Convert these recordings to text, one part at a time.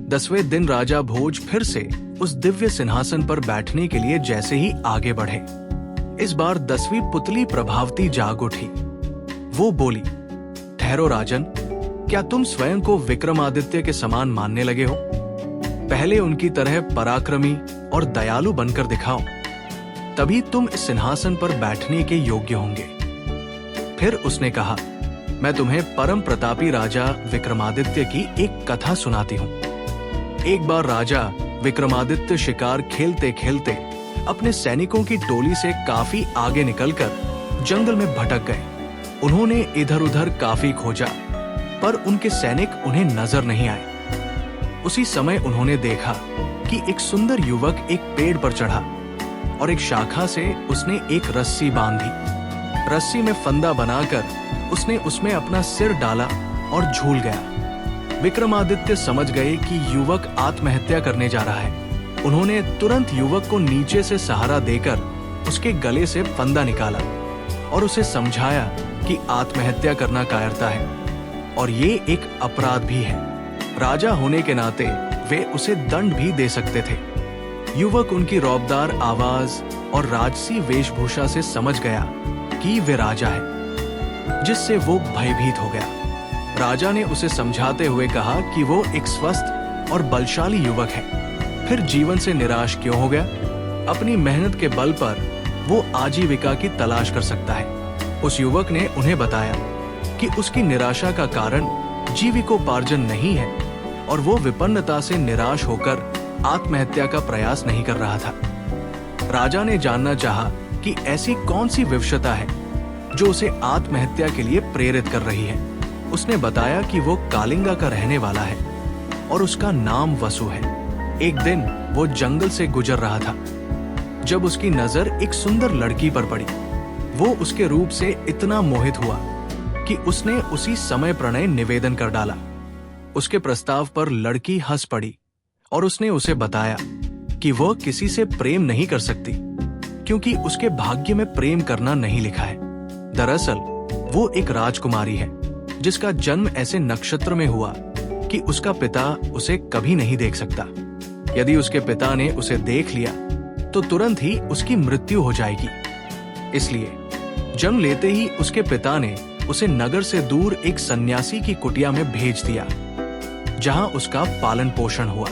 10वें दिन राजा भोज फिर से उस दिव्य सिंहासन पर बैठने के लिए जैसे ही आगे बढ़े, इस बार 10वीं पुतली प्रभावती जाग उठी। वो बोली, ठहरो राजन, क्या तुम स्वयं को विक्रमादित्य के समान मानने लगे हो? पहले उनकी तरह पराक्रमी और दयालु बनकर दिखाओ, तभी तुम इस सिंहासन पर बैठने के योग्य होंगे। फिर उसने कहा, मैं तुम्हें परम प्रतापी राजा विक्रमादित्य की एक कथा सुनाती हूँ। एक बार राजा विक्रमादित्य शिकार खेलते खेलते अपने सैनिकों की टोली से काफी आगे निकलकर जंगल में भटक गए। उन्होंने इधर उधर काफी खोजा, पर उनके सैनिक उन्हें नजर नहीं आए। उसी समय उन्होंने देखा कि एक सुंदर युवक एक पेड़ पर चढ़ा और एक शाखा से उसने एक रस्सी बांधी। रस्सी में फंदा बनाकर उसने उसमें अपना सिर डाला और झूल गया। विक्रमादित्य समझ गए कि युवक आत्महत्या करने जा रहा है। उन्होंने तुरंत युवक को नीचे से सहारा देकर उसके गले से फंदा निकाला और उसे समझाया कि आत्महत्या करना कायरता है और ये एक अपराध भी है। राजा होने के नाते वे उसे दंड भी दे सकते थे। युवक उनकी रौबदार आवाज और राजसी वेशभूषा से समझ गया कि वे राजा है, जिससे वो भयभीत हो गया। राजा ने उसे समझाते हुए कहा कि वो एक स्वस्थ और बलशाली युवक है, फिर जीवन से निराश क्यों हो गया? अपनी मेहनत के बल पर वो आजीविका की तलाश कर सकता है। उस युवक ने उन्हें बताया कि उसकी निराशा का कारण जीविकोपार्जन नहीं है और वो विपन्नता से निराश होकर आत्महत्या का प्रयास नहीं कर रहा था। राजा ने जानना चाहा कि ऐसी कौन सी विवशता है जो उसे आत्महत्या के लिए प्रेरित कर रही है। उसने बताया कि वो कालिंगा का रहने वाला है और उसका नाम वसु है। एक दिन वो जंगल से गुजर रहा था जब उसकी नजर एक सुंदर लड़की पर पड़ी। वो उसके रूप से इतना मोहित हुआ कि उसने उसी समय प्रणय निवेदन कर डाला। उसके प्रस्ताव पर लड़की हंस पड़ी और उसने उसे बताया कि वह किसी से प्रेम नहीं कर सकती क्योंकि उसके भाग्य में प्रेम करना नहीं लिखा है। दरअसल वो एक राजकुमारी है जिसका जन्म ऐसे नक्षत्र में हुआ कि उसका पिता उसे कभी नहीं देख सकता। यदि उसके पिता ने उसे देख लिया तो तुरंत ही उसकी मृत्यु हो जाएगी। इसलिए जन्म लेते ही उसके पिता ने उसे नगर से दूर एक सन्यासी की कुटिया में भेज दिया, जहां उसका पालन पोषण हुआ।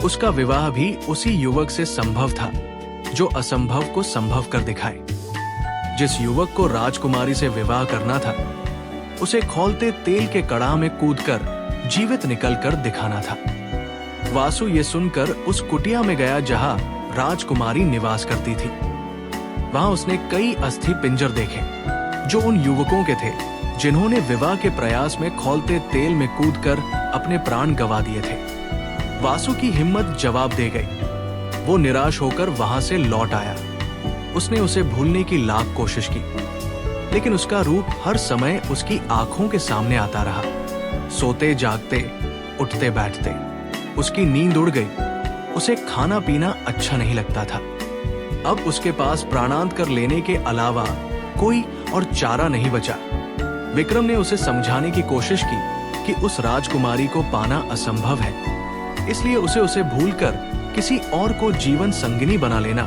उसका विवाह भी उसी युवक से संभव था जो असंभव को संभव कर दिखाए। जिस युवक को राजकुमारी से विवाह करना था, उसे खौलते तेल के कड़ाह में कूदकर जीवित निकलकर दिखाना था। वासु ये सुनकर उस कुटिया में गया जहां राजकुमारी निवास करती थी। वहां उसने कई अस्थि पिंजर देखे जो उन युवकों के थे जिन्होंने विवाह के प्रयास में खौलते तेल में कूदकर अपने प्राण गंवा दिए थे। वासु की हिम्मत जवाब दे गई। वो निराश होकर वहां से लौट आया। उसने उसे भूलने की लाख कोशिश की, लेकिन उसका रूप हर समय उसकी आंखों के सामने आता रहा। सोते जागते, उठते बैठते उसकी नींद उड़ गई। उसे खाना पीना अच्छा नहीं लगता था। अब उसके पास प्राणांत कर लेने के अलावा कोई और चारा नहीं बचा। विक्रम ने उसे समझाने की कोशिश की कि उस राजकुमारी को पाना असंभव है, इसलिए उसे भूलकर किसी और को जीवन संगिनी बना लेना।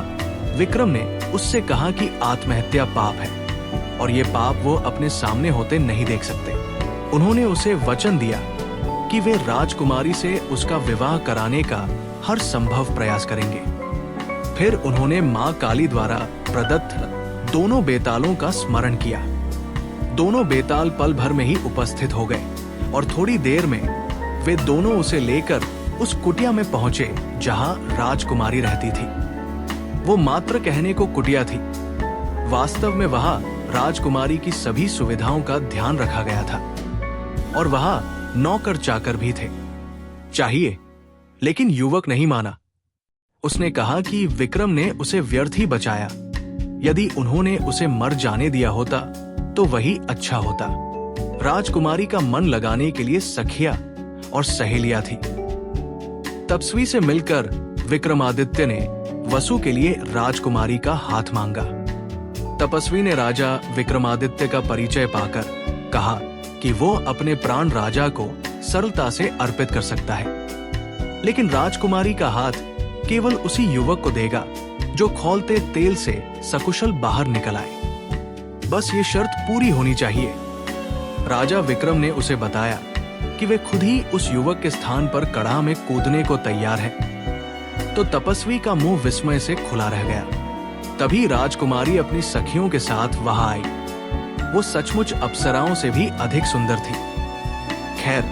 विक्रम ने उससे कहा कि आत्महत्या पाप है और ये पाप वो अपने सामने होते नहीं देख सकते। उन्होंने उसे वचन दिया कि वे राजकुमारी से उसका विवाह कराने का हर संभव प्रयास करेंगे। फिर उन्होंने मां काली द्वारा प्रदत्त दोनों बेतालों का स्मरण किया। दोनों बेताल पल भर में ही उपस्थित हो गए और थोड़ी देर में वे दोनों उसे लेकर उस कुटिया में पहुंचे जहां राजकुमारी रहती थी। वो मात्र कहने को कुटिया थी, वास्तव में वहां राजकुमारी की सभी सुविधाओं का ध्यान रखा गया था और वहां नौकर चाकर भी थे। चाहिए, लेकिन युवक नहीं माना। उसने कहा कि विक्रम ने उसे व्यर्थ ही बचाया। यदि उन्होंने उसे मर जाने दिया होता तो वही अच्छा होता। राजकुमारी का मन लगाने के लिए सखिया और सहेलियां थी। तपस्वी से मिलकर विक्रमादित्य ने वसु के लिए राजकुमारी का हाथ मांगा। तपस्वी ने राजा विक्रमादित्य का परिचय पाकर कहा कि वो अपने प्राण राजा को सरलता से अर्पित कर सकता है। लेकिन राजकुमारी का हाथ केवल उसी युवक को देगा जो खौलते तेल से सकुशल बाहर निकल आए। बस ये शर्त पूरी होनी चाहिए। राजा विक्रम ने उसे बताया कि वे खुद ही उस युवक के स्थान पर कड़ाह में कूदने को तैयार हैं। तो तपस्वी का मुंह विस्मय से खुला रह गया। तभी राजकुमारी अपनी सखियों के साथ वहां आई। वो सचमुच अप्सराओं से भी अधिक सुंदर थी। खैर,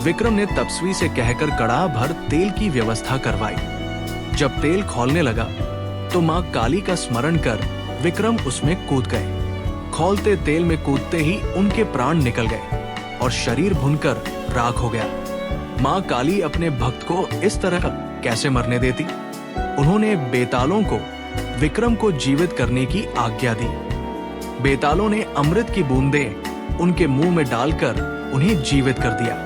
विक्रम ने तपस्वी से कहकर कड़ाह भर तेल की व्यवस्था करवाई। जब तेल खौलने लगा तो मां काली का स्मरण कर विक्रम उसमें कूद गए। खौलते तेल में कूदते ही उनके प्राण निकल गए और शरीर भुनकर राख हो गया। मां काली अपने भक्त को इस तरह कैसे मरने देती? उन्होंने बेतालों को विक्रम को जीवित करने की आज्ञा दी। बेतालों ने अमृत की बूंदें उनके मुंह में डालकर उन्हें जीवित कर दिया।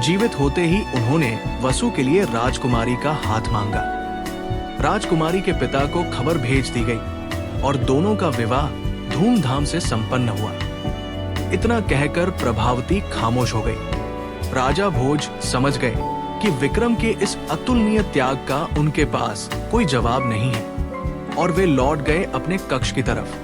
जीवित होते ही उन्होंने वसु के लिए राजकुमारी का हाथ मांगा। राजकुमारी के पिता को खबर भेज दी गई और दोनों का विवाह धूमधाम से संपन्न हुआ। इतना कहकर प्रभावती खामोश हो गई। राजा भोज समझ गए कि विक्रम के इस अतुलनीय त्याग का उनके पास कोई जवाब नहीं है और वे लौट गए अपने कक्ष की तरफ।